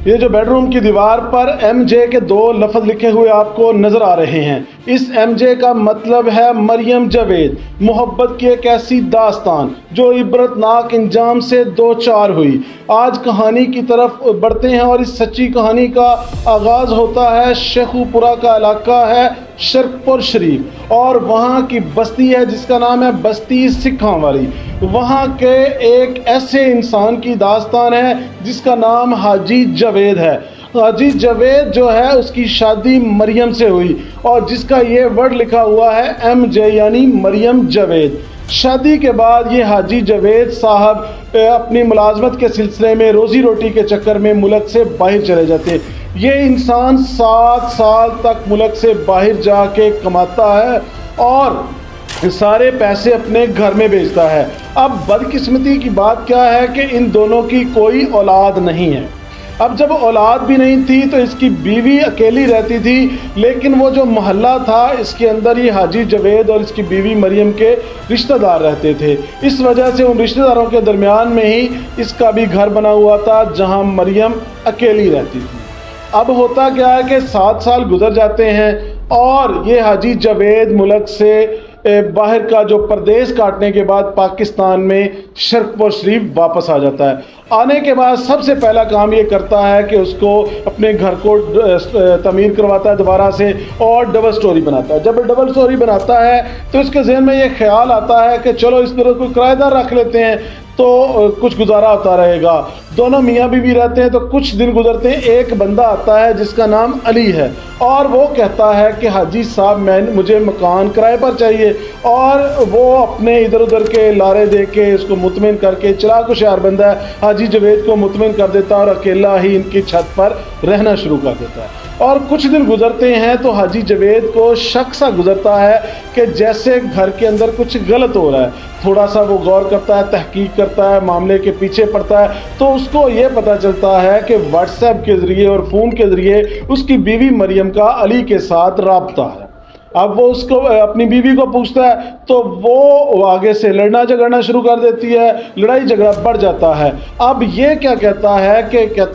یہ جو bed room کی دیوار پر ایم جے کے 2 لفظ لکھے ہوئے آپ کو نظر آ رہے ہیں، اس ایم جے کا مطلب ہے مریم جاوید، محبت کی ایک ایسی داستان جو عبرتناک انجام سے دوچار ہوئی۔ آج کہانی کی طرف بڑھتے ہیں اور اس سچی کہانی کا آغاز ہوتا ہے شیخو پورہ کا علاقہ ہے شرک پور شریف، اور وہاں کی بستی ہے جس کا نام ہے بستی سکھاں والی۔ وہاں کے ایک ایسے انسان کی داستان ہے جس کا نام حاجی جاوید ہے۔ حاجی جاوید جو ہے اس کی شادی مریم سے ہوئی، اور جس کا یہ ورڈ لکھا ہوا ہے ایم جے یعنی مریم جاوید۔ شادی کے بعد یہ حاجی جاوید صاحب اپنی ملازمت کے سلسلے میں روزی روٹی کے چکر میں ملک سے باہر چلے جاتے ہیں۔ یہ انسان 7 سال تک ملک سے باہر جا کے کماتا ہے اور سارے پیسے اپنے گھر میں بھیجتا ہے۔ اب بدقسمتی کی بات کیا ہے کہ ان دونوں کی کوئی اولاد نہیں ہے۔ اب جب اولاد بھی نہیں تھی تو اس کی بیوی اکیلی رہتی تھی، لیکن وہ جو محلہ تھا اس کے اندر یہ حاجی جاوید اور اس کی بیوی مریم کے رشتہ دار رہتے تھے۔ اس وجہ سے ان رشتہ داروں کے درمیان میں ہی اس کا بھی گھر بنا ہوا تھا جہاں مریم اکیلی رہتی تھی۔ اب ہوتا کیا ہے کہ 7 سال گزر جاتے ہیں اور یہ حاجی جاوید ملک سے باہر کا جو پردیس کاٹنے کے بعد پاکستان میں شرک پور شریف واپس آ جاتا ہے۔ آنے کے بعد سب سے پہلا کام یہ کرتا ہے کہ اس کو اپنے گھر کو تعمیر کرواتا ہے دوبارہ سے اور ڈبل سٹوری بناتا ہے۔ جب ڈبل سٹوری بناتا ہے تو اس کے ذہن میں یہ خیال آتا ہے کہ چلو اس پر کوئی کرایہ دار رکھ لیتے ہیں تو کچھ گزارا ہوتا رہے گا۔ دونوں میاں بیوی رہتے ہیں تو کچھ دن گزرتے ہیں، ایک بندہ آتا ہے جس کا نام علی ہے، اور وہ کہتا ہے کہ حاجی صاحب مجھے مکان کرائے پر چاہیے، اور وہ اپنے ادھر ادھر کے لارے دے کے اس کو مطمئن کر کے چلاک و شیار بندہ ہے، حاجی جاوید کو مطمئن کر دیتا ہے اور اکیلا ہی ان کی چھت پر رہنا شروع کر دیتا ہے۔ اور کچھ دن گزرتے ہیں تو حاجی جاوید کو شک سا گزرتا ہے کہ جیسے گھر کے اندر کچھ غلط ہو رہا ہے۔ تھوڑا سا وہ غور کرتا ہے، تحقیق کرتا ہے، معاملے کے پیچھے پڑتا ہے تو اس کو یہ پتہ چلتا ہے کہ واٹس ایپ کے ذریعے اور فون کے ذریعے اس کی بیوی مریم کا علی کے ساتھ رابطہ ہے۔ اب وہ اس کو اپنی بیوی کو پوچھتا ہے تو وہ آگے سے لڑنا جھگڑنا شروع کر دیتی ہے، لڑائی جھگڑا بڑھ جاتا ہے۔ اب یہ کیا کہتا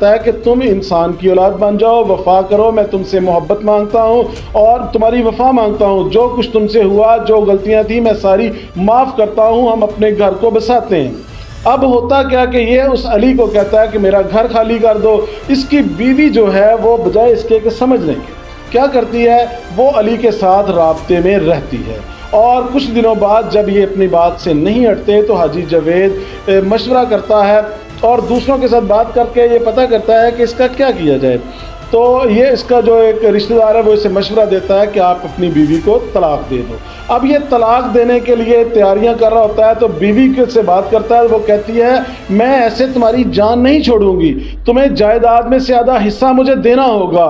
ہے کہ تم انسان کی اولاد بن جاؤ، وفا کرو، میں تم سے محبت مانگتا ہوں اور تمہاری وفا مانگتا ہوں، جو کچھ تم سے ہوا، جو غلطیاں تھیں میں ساری معاف کرتا ہوں، ہم اپنے گھر کو بساتے ہیں۔ اب ہوتا کیا کہ یہ اس علی کو کہتا ہے کہ میرا گھر خالی کر دو۔ اس کی بیوی جو ہے وہ بجائے اس کے کہ سمجھنے کے کیا کرتی ہے، وہ علی کے ساتھ رابطے میں رہتی ہے۔ اور کچھ دنوں بعد جب یہ اپنی بات سے نہیں ہٹتے تو حاجی جاوید مشورہ کرتا ہے اور دوسروں کے ساتھ بات کر کے یہ پتہ کرتا ہے کہ اس کا کیا کیا جائے۔ تو یہ اس کا جو ایک رشتہ دار ہے وہ اسے مشورہ دیتا ہے کہ آپ اپنی بیوی کو طلاق دے دو۔ اب یہ طلاق دینے کے لیے تیاریاں کر رہا ہوتا ہے تو بیوی سے بات کرتا ہے، وہ کہتی ہے میں ایسے تمہاری جان نہیں چھوڑوں گی، تمہیں جائیداد میں سے آدھا حصہ مجھے دینا ہوگا،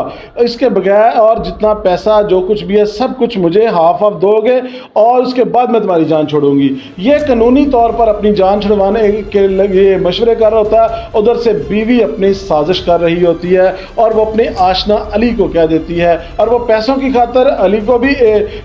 اس کے بغیر اور جتنا پیسہ جو کچھ بھی ہے سب کچھ مجھے ہاف آف دو گے اور اس کے بعد میں تمہاری جان چھوڑوں گی۔ یہ قانونی طور پر اپنی جان چھڑوانے کے لیے مشورے کر رہا ہوتا ہے، ادھر سے بیوی اپنی سازش کر رہی ہوتی ہے اور وہ اپنے آشنا علی کو کہہ دیتی ہے، اور وہ پیسوں کی خاطر علی کو بھی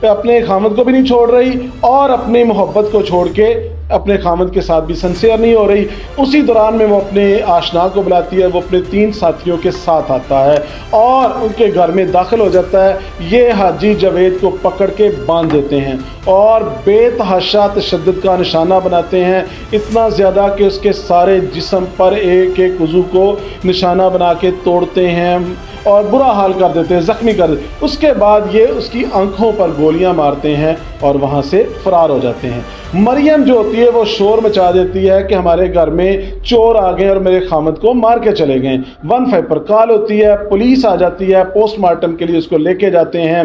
اپنے خامد کو بھی نہیں چھوڑ رہی اور اپنی محبت کو چھوڑ کے اپنے خامد کے ساتھ بھی سنسیئر نہیں ہو رہی۔ اسی دوران میں وہ اپنے آشنا کو بلاتی ہے، وہ اپنے 3 ساتھیوں کے ساتھ آتا ہے اور ان کے گھر میں داخل ہو جاتا ہے۔ یہ حاجی جاوید کو پکڑ کے باندھ دیتے ہیں اور بے تحاشا تشدد کا نشانہ بناتے ہیں، اتنا زیادہ کہ اس کے سارے جسم پر ایک ایک عضو کو نشانہ بنا کے توڑتے ہیں اور برا حال کر دیتے ہیں، زخمی کر دیتے ہیں۔ اس کے بعد یہ اس کی آنکھوں پر گولیاں مارتے ہیں اور وہاں سے فرار ہو جاتے ہیں۔ مریم جو ہوتی ہے وہ شور مچا دیتی ہے کہ ہمارے گھر میں چور آ گئے اور میرے خامد کو مار کے چلے گئے۔ 15 پر کال ہوتی ہے، پولیس آ جاتی ہے، پوسٹ مارٹم کے لیے اس کو لے کے جاتے ہیں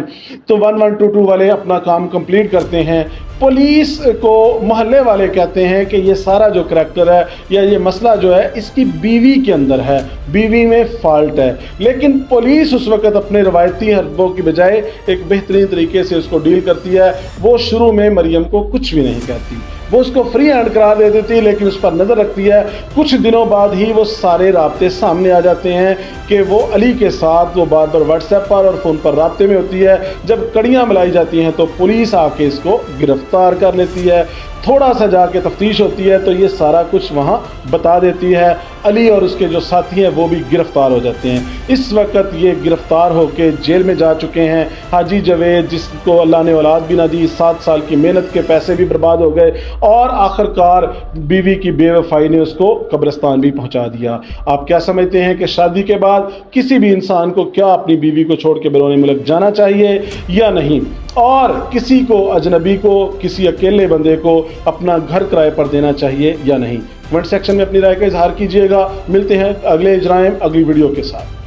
تو 1122 والے اپنا کام کمپلیٹ کرتے ہیں۔ پولیس کو محلے والے کہتے ہیں کہ یہ سارا جو کریکٹر ہے یا یہ مسئلہ جو ہے اس کی بیوی کے اندر ہے، بیوی میں فالٹ ہے، لیکن پولیس اس وقت اپنے روایتی حربوں کی بجائے ایک بہترین طریقے سے اس کو ڈیل کرتی ہے۔ وہ شروع میں مریم کو کچھ بھی نہیں کہتی، وہ اس کو فری ہینڈ قرار دے دیتی ہے لیکن اس پر نظر رکھتی ہے۔ کچھ دنوں بعد ہی وہ سارے رابطے سامنے آ جاتے ہیں کہ وہ علی کے ساتھ وہ بار بار واٹس ایپ پر اور فون پر رابطے میں ہوتی ہے۔ جب کڑیاں ملائی جاتی ہیں تو پولیس آ کے اس کو گرفتار کر لیتی ہے۔ تھوڑا سا جا کے تفتیش ہوتی ہے تو یہ سارا کچھ وہاں بتا دیتی ہے علی اور اس کے جو ساتھی ہیں وہ بھی گرفتار ہو جاتے ہیں۔ اس وقت یہ گرفتار ہو کے جیل میں جا چکے ہیں حاجی جاوید، جس کو اللہ نے اولاد بھی نہ دی، 7 سال کی محنت کے پیسے بھی برباد ہو گئے اور آخرکار بیوی کی بے وفائی نے اس کو قبرستان بھی پہنچا دیا۔ آپ کیا سمجھتے ہیں کہ شادی کے بعد کسی بھی انسان کو کیا اپنی بیوی کو چھوڑ کے بیرون ملک جانا چاہیے یا نہیں؟ اور کسی کو اجنبی کو، کسی اکیلے بندے کو اپنا گھر کرائے پر دینا چاہیے یا نہیں؟ کمنٹ سیکشن میں اپنی رائے کا اظہار کیجیے گا۔ ملتے ہیں اگلے جرائم اگلی ویڈیو کے ساتھ۔